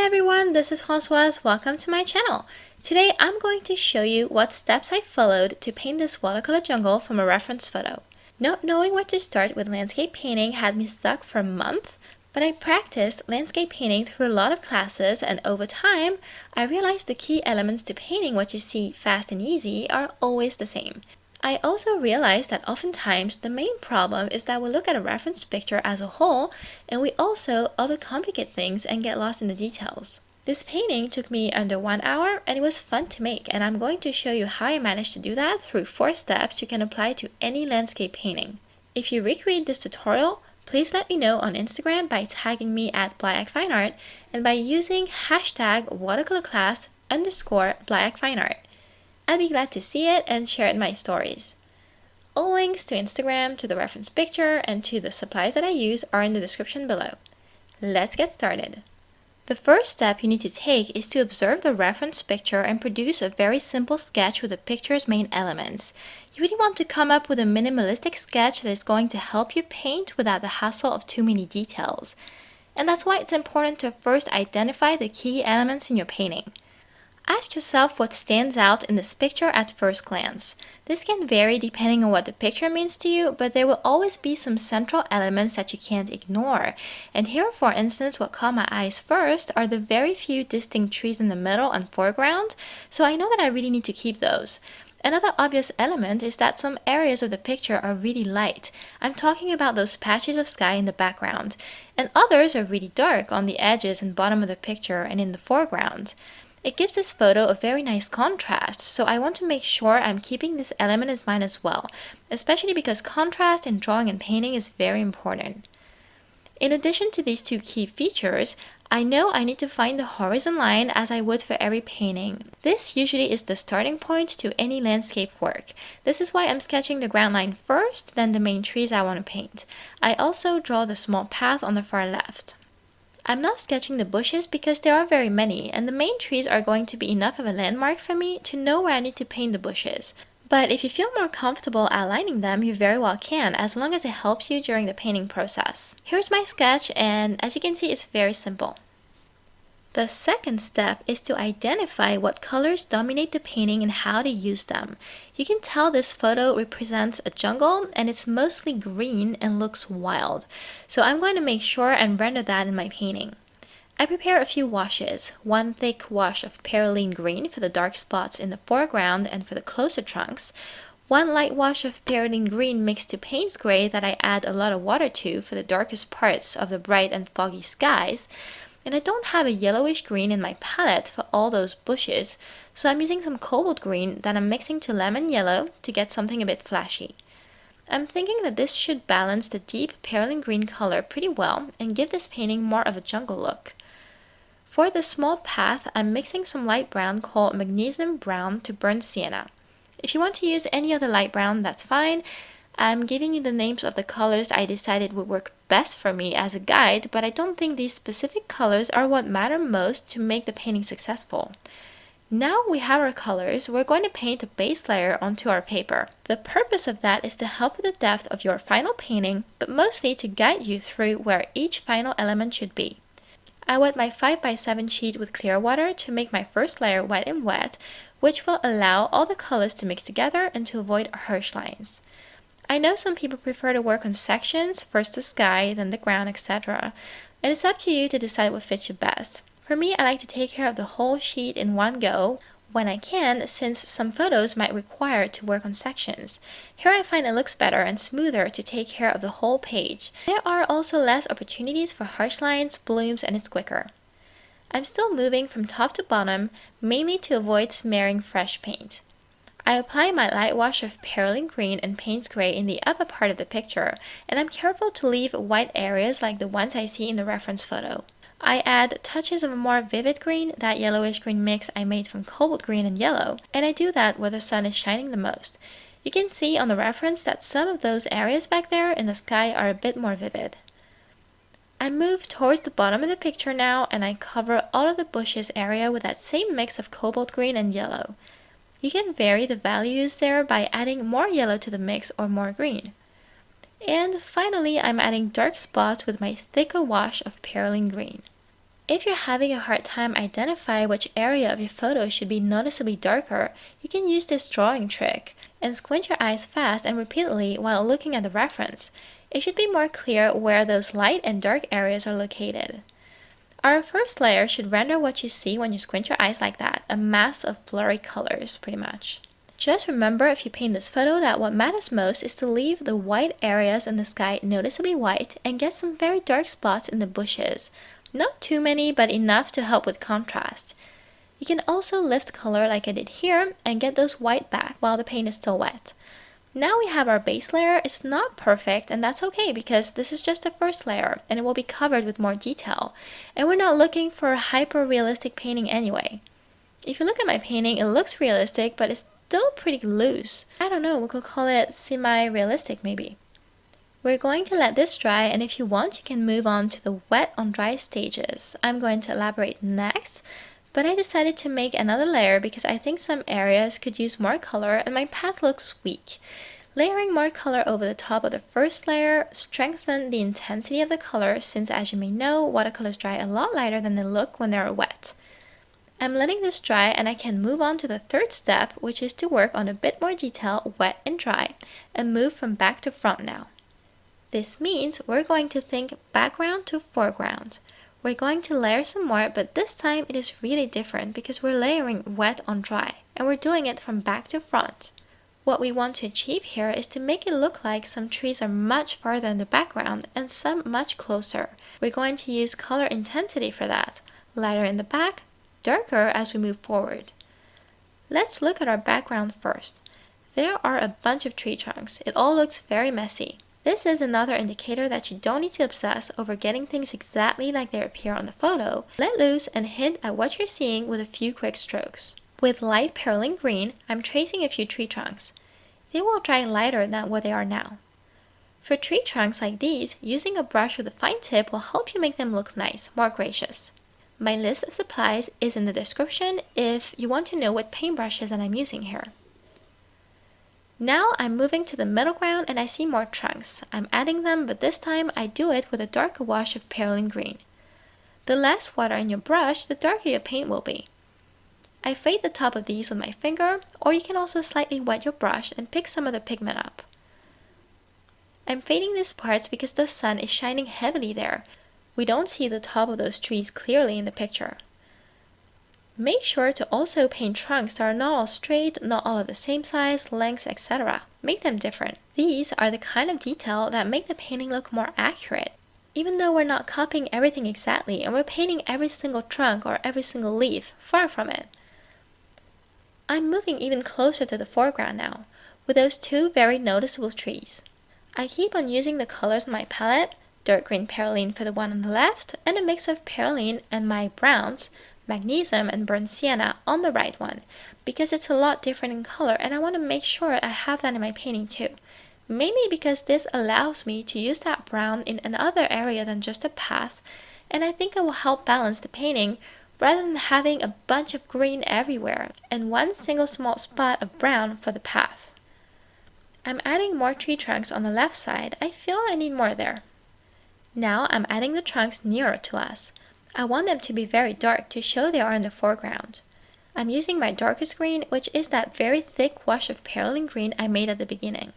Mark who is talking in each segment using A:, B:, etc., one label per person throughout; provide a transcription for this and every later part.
A: Hi everyone, this is Françoise. Welcome to my channel. Today I'm going to show you what steps I followed to paint this watercolor jungle from a reference photo. Not knowing where to start with landscape painting had me stuck for a month, but I practiced landscape painting through a lot of classes, and over time I realized the key elements to painting what you see fast and easy are always the same. I also realized that oftentimes the main problem is that we look at a reference picture as a whole and we also overcomplicate things and get lost in the details. This painting took me under 1 hour and it was fun to make, and I'm going to show you how I managed to do that through 4 steps you can apply to any landscape painting. If you recreate this tutorial, please let me know on Instagram by tagging me at @BlackFineArt and by using hashtag watercolorclass_BlackFineArt. I'd be glad to see it and share it in my stories. All links to Instagram, to the reference picture, and to the supplies that I use are in the description below. Let's get started. The first step you need to take is to observe the reference picture and produce a very simple sketch with the picture's main elements. You really want to come up with a minimalistic sketch that is going to help you paint without the hassle of too many details. And that's why it's important to first identify the key elements in your painting. Ask yourself what stands out in this picture at first glance. This can vary depending on what the picture means to you, but there will always be some central elements that you can't ignore. And here, for instance, what caught my eyes first are the very few distinct trees in the middle and foreground, so I know that I really need to keep those. Another obvious element is that some areas of the picture are really light. I'm talking about those patches of sky in the background, and others are really dark on the edges and bottom of the picture and in the foreground. It gives this photo a very nice contrast, so I want to make sure I'm keeping this element in mind as well, especially because contrast in drawing and painting is very important. In addition to these two key features, I know I need to find the horizon line as I would for every painting. This usually is the starting point to any landscape work. This is why I'm sketching the ground line first, then the main trees I want to paint. I also draw the small path on the far left. I'm not sketching the bushes because there are very many, and the main trees are going to be enough of a landmark for me to know where I need to paint the bushes. But if you feel more comfortable outlining them, you very well can, as long as it helps you during the painting process. Here's my sketch, and as you can see, it's very simple. The second step is to identify what colors dominate the painting and how to use them. You can tell this photo represents a jungle and it's mostly green and looks wild. So I'm going to make sure and render that in my painting. I prepare a few washes, one thick wash of perylene green for the dark spots in the foreground and for the closer trunks, one light wash of perylene green mixed to Payne's gray that I add a lot of water to for the darkest parts of the bright and foggy skies. And I don't have a yellowish green in my palette for all those bushes, so I'm using some cobalt green that I'm mixing to lemon yellow to get something a bit flashy. I'm thinking that this should balance the deep perylene green color pretty well and give this painting more of a jungle look. For the small path, I'm mixing some light brown called magnesium brown to burnt sienna. If you want to use any other light brown, that's fine. I'm giving you the names of the colors I decided would work best for me as a guide, but I don't think these specific colors are what matter most to make the painting successful. Now we have our colors, we're going to paint a base layer onto our paper. The purpose of that is to help with the depth of your final painting, but mostly to guide you through where each final element should be. I wet my 5x7 sheet with clear water to make my first layer wet and wet, which will allow all the colors to mix together and to avoid harsh lines. I know some people prefer to work on sections, first the sky, then the ground, etc. And it's up to you to decide what fits you best. For me, I like to take care of the whole sheet in one go when I can, since some photos might require to work on sections. Here I find it looks better and smoother to take care of the whole page. There are also less opportunities for harsh lines, blooms, and it's quicker. I'm still moving from top to bottom, mainly to avoid smearing fresh paint. I apply my light wash of perylene green and Payne's gray in the upper part of the picture, and I'm careful to leave white areas like the ones I see in the reference photo. I add touches of a more vivid green, that yellowish green mix I made from cobalt green and yellow, and I do that where the sun is shining the most. You can see on the reference that some of those areas back there in the sky are a bit more vivid. I move towards the bottom of the picture now, and I cover all of the bushes area with that same mix of cobalt green and yellow. You can vary the values there by adding more yellow to the mix or more green. And finally, I'm adding dark spots with my thicker wash of perylene green. If you're having a hard time identifying which area of your photo should be noticeably darker, you can use this drawing trick and squint your eyes fast and repeatedly while looking at the reference. It should be more clear where those light and dark areas are located. Our first layer should render what you see when you squint your eyes like that, a mass of blurry colors, pretty much. Just remember, if you paint this photo, that what matters most is to leave the white areas in the sky noticeably white and get some very dark spots in the bushes. Not too many, but enough to help with contrast. You can also lift color like I did here and get those white back while the paint is still wet. Now we have our base layer. It's not perfect, and that's okay because this is just the first layer and it will be covered with more detail. And we're not looking for a hyper-realistic painting anyway. If you look at my painting, it looks realistic, but it's still pretty loose. I don't know, we could call it semi-realistic maybe. We're going to let this dry, and if you want, you can move on to the wet on dry stages. I'm going to elaborate next, but I decided to make another layer because I think some areas could use more color and my path looks weak. Layering more color over the top of the first layer strengthens the intensity of the color since, as you may know, watercolors dry a lot lighter than they look when they are wet. I'm letting this dry and I can move on to the third step, which is to work on a bit more detail, wet and dry, and move from back to front now. This means we're going to think background to foreground. We're going to layer some more, but this time it is really different because we're layering wet on dry, and we're doing it from back to front. What we want to achieve here is to make it look like some trees are much farther in the background and some much closer. We're going to use color intensity for that, lighter in the back, darker as we move forward. Let's look at our background first. There are a bunch of tree trunks. It all looks very messy. This is another indicator that you don't need to obsess over getting things exactly like they appear on the photo. Let loose and hint at what you're seeing with a few quick strokes. With light perylene green, I'm tracing a few tree trunks. They will dry lighter than what they are now. For tree trunks like these, using a brush with a fine tip will help you make them look nice, more gracious. My list of supplies is in the description if you want to know what paintbrushes that I'm using here. Now I'm moving to the middle ground and I see more trunks. I'm adding them, but this time I do it with a darker wash of perylene green. The less water in your brush, the darker your paint will be. I fade the top of these with my finger, or you can also slightly wet your brush and pick some of the pigment up. I'm fading these parts because the sun is shining heavily there. We don't see the top of those trees clearly in the picture. Make sure to also paint trunks that are not all straight, not all of the same size, lengths, etc. Make them different. These are the kind of detail that make the painting look more accurate. Even though we're not copying everything exactly and we're painting every single trunk or every single leaf, far from it. I'm moving even closer to the foreground now, with those two very noticeable trees. I keep on using the colors in my palette, dark green perylene for the one on the left, and a mix of perylene and my browns, magnesium and burnt sienna on the right one, because it's a lot different in color and I want to make sure I have that in my painting too. Mainly because this allows me to use that brown in another area than just a path, and I think it will help balance the painting rather than having a bunch of green everywhere and one single small spot of brown for the path. I'm adding more tree trunks on the left side. I feel I need more there. Now I'm adding the trunks nearer to us. I want them to be very dark to show they are in the foreground. I'm using my darkest green, which is that very thick wash of perylene green I made at the beginning.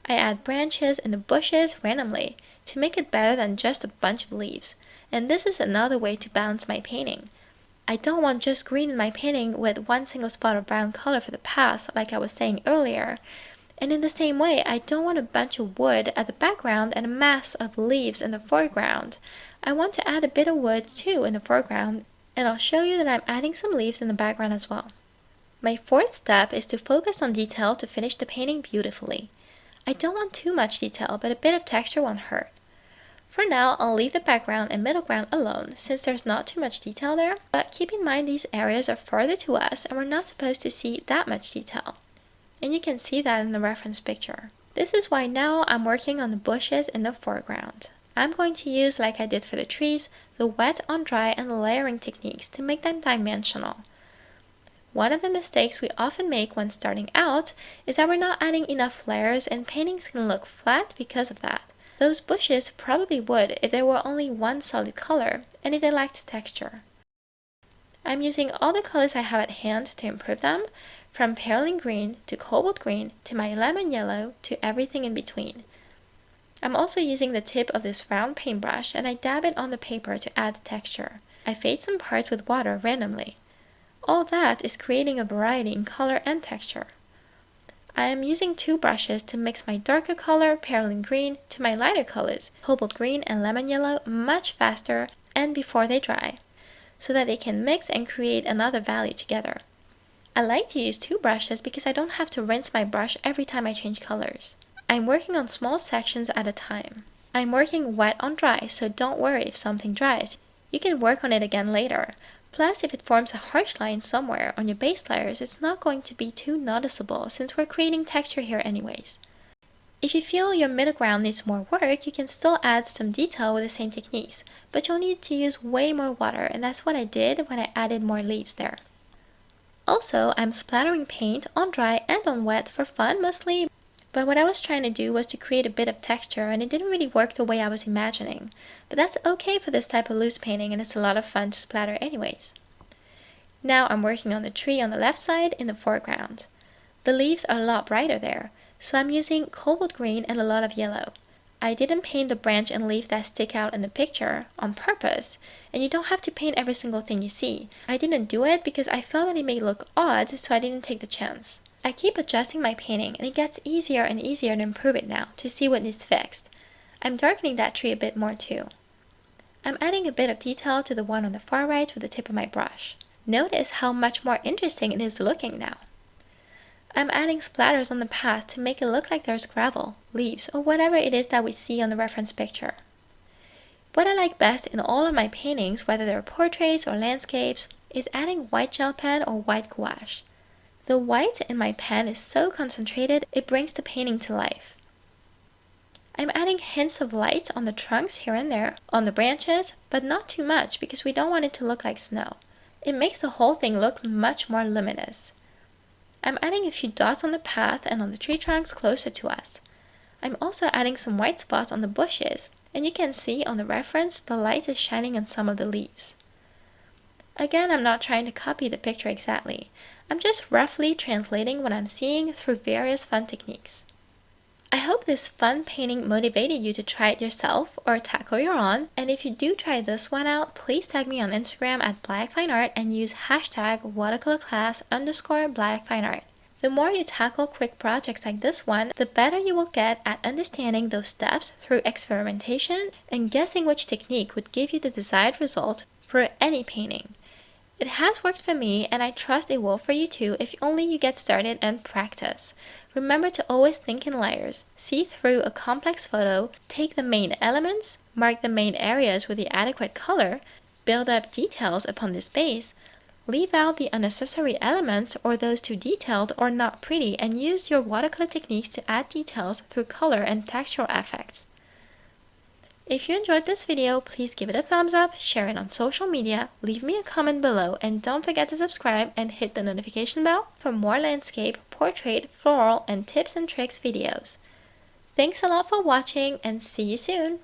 A: I add branches and the bushes randomly to make it better than just a bunch of leaves, and this is another way to balance my painting. I don't want just green in my painting with one single spot of brown color for the path like I was saying earlier, and in the same way I don't want a bunch of wood at the background and a mass of leaves in the foreground. I want to add a bit of wood too in the foreground, and I'll show you that I'm adding some leaves in the background as well. My fourth step is to focus on detail to finish the painting beautifully. I don't want too much detail, but a bit of texture won't hurt. For now, I'll leave the background and middle ground alone since there's not too much detail there, but keep in mind these areas are farther to us and we're not supposed to see that much detail. And you can see that in the reference picture. This is why now I'm working on the bushes in the foreground. I'm going to use, like I did for the trees, the wet on dry and layering techniques to make them dimensional. One of the mistakes we often make when starting out is that we're not adding enough layers and paintings can look flat because of that. Those bushes probably would if there were only one solid color and if they lacked texture. I'm using all the colors I have at hand to improve them, from perylene green to cobalt green to my lemon yellow to everything in between. I'm also using the tip of this round paintbrush and I dab it on the paper to add texture. I fade some parts with water randomly. All that is creating a variety in color and texture. I am using two brushes to mix my darker color, perylene green, to my lighter colors, cobalt green and lemon yellow, much faster and before they dry, so that they can mix and create another value together. I like to use two brushes because I don't have to rinse my brush every time I change colors. I'm working on small sections at a time. I'm working wet on dry, so don't worry if something dries. You can work on it again later. Plus, if it forms a harsh line somewhere on your base layers, it's not going to be too noticeable since we're creating texture here anyways. If you feel your middle ground needs more work, you can still add some detail with the same techniques, but you'll need to use way more water, and that's what I did when I added more leaves there. Also, I'm splattering paint on dry and on wet for fun mostly, but what I was trying to do was to create a bit of texture and it didn't really work the way I was imagining. But that's okay for this type of loose painting and it's a lot of fun to splatter anyways. Now I'm working on the tree on the left side in the foreground. The leaves are a lot brighter there, so I'm using cobalt green and a lot of yellow. I didn't paint the branch and leaf that stick out in the picture on purpose, and you don't have to paint every single thing you see. I didn't do it because I felt that it may look odd, so I didn't take the chance. I keep adjusting my painting and it gets easier and easier to improve it now to see what needs fixed. I'm darkening that tree a bit more too. I'm adding a bit of detail to the one on the far right with the tip of my brush. Notice how much more interesting it is looking now. I'm adding splatters on the path to make it look like there's gravel, leaves, or whatever it is that we see on the reference picture. What I like best in all of my paintings, whether they're portraits or landscapes, is adding white gel pen or white gouache. The white in my pen is so concentrated, it brings the painting to life. I'm adding hints of light on the trunks here and there, on the branches, but not too much because we don't want it to look like snow. It makes the whole thing look much more luminous. I'm adding a few dots on the path and on the tree trunks closer to us. I'm also adding some white spots on the bushes, and you can see on the reference the light is shining on some of the leaves. Again, I'm not trying to copy the picture exactly. I'm just roughly translating what I'm seeing through various fun techniques. I hope this fun painting motivated you to try it yourself or tackle your own, and if you do try this one out, please tag me on Instagram at blackfineart and use hashtag watercolorclass_blackfineart. The more you tackle quick projects like this one, the better you will get at understanding those steps through experimentation and guessing which technique would give you the desired result for any painting. It has worked for me and I trust it will for you too if only you get started and practice. Remember to always think in layers, see through a complex photo, take the main elements, mark the main areas with the adequate color, build up details upon this base, leave out the unnecessary elements or those too detailed or not pretty and use your watercolor techniques to add details through color and textural effects. If you enjoyed this video, please give it a thumbs up, share it on social media, leave me a comment below, and don't forget to subscribe and hit the notification bell for more landscape, portrait, floral, and tips and tricks videos. Thanks a lot for watching and see you soon!